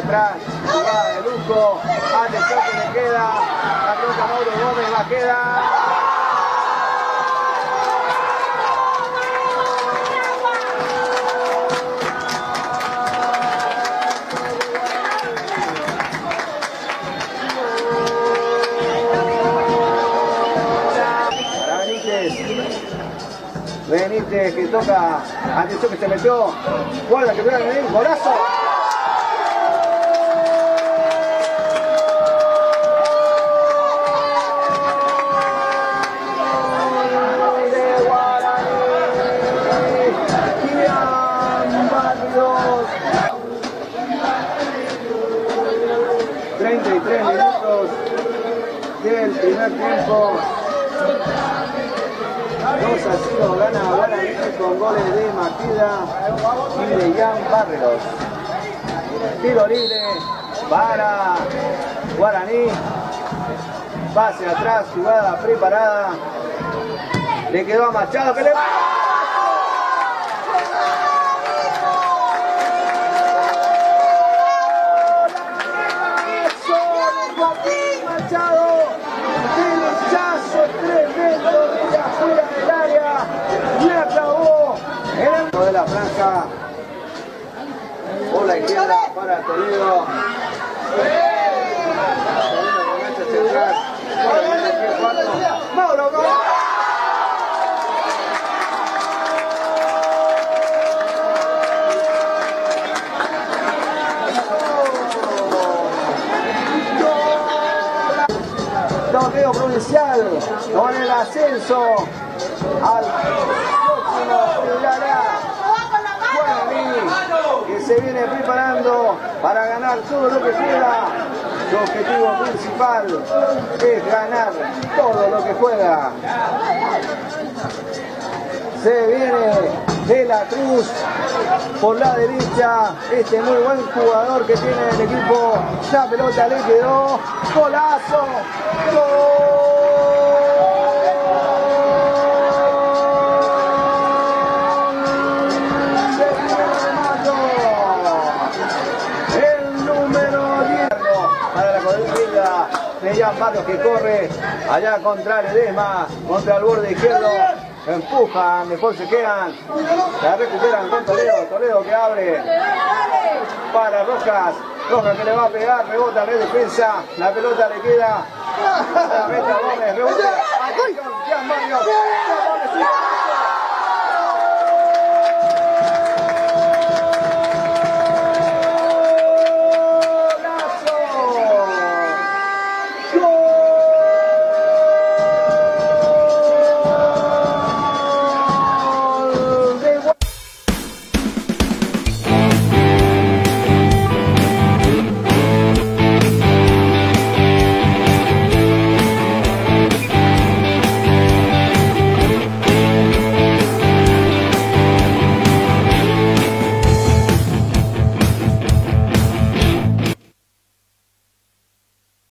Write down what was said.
atrás, jugada de lujo, atención que le queda, la pelota Mauro Gómez, la queda. Benítez que toca, atención que se metió, guarda que pueda venir, golazo. De Guaraní, Kylian Barrios. 33 minutos del primer tiempo. 2-0 gana Guaraní con goles de Maqueda y de Jan Barrios. Tiro libre para Guaraní. Pase atrás, jugada preparada. Le quedó a Machado que le va. Machado, derechazo tremendo de afuera del área, le acabó en el de la franja por la izquierda para Toledo. Mauro Gómez. Torneo provincial con el ascenso al próximo Pilar A. Guaraní que se viene preparando para ganar todo lo que juega. Su objetivo principal es ganar todo lo que juega. Se viene de la Cruz por la derecha, este muy buen jugador que tiene el equipo. La pelota le quedó, golazo, gol. El número 10 para la cobertura de Jan Barrios que corre allá contra Ledesma, contra el borde izquierdo. Empujan, mejor se quedan, la recuperan con Toledo, Toledo que abre para Rojas, Rojas que le va a pegar, rebota de defensa, la pelota le queda, la meta Gómez, rebota, Jan Barrios.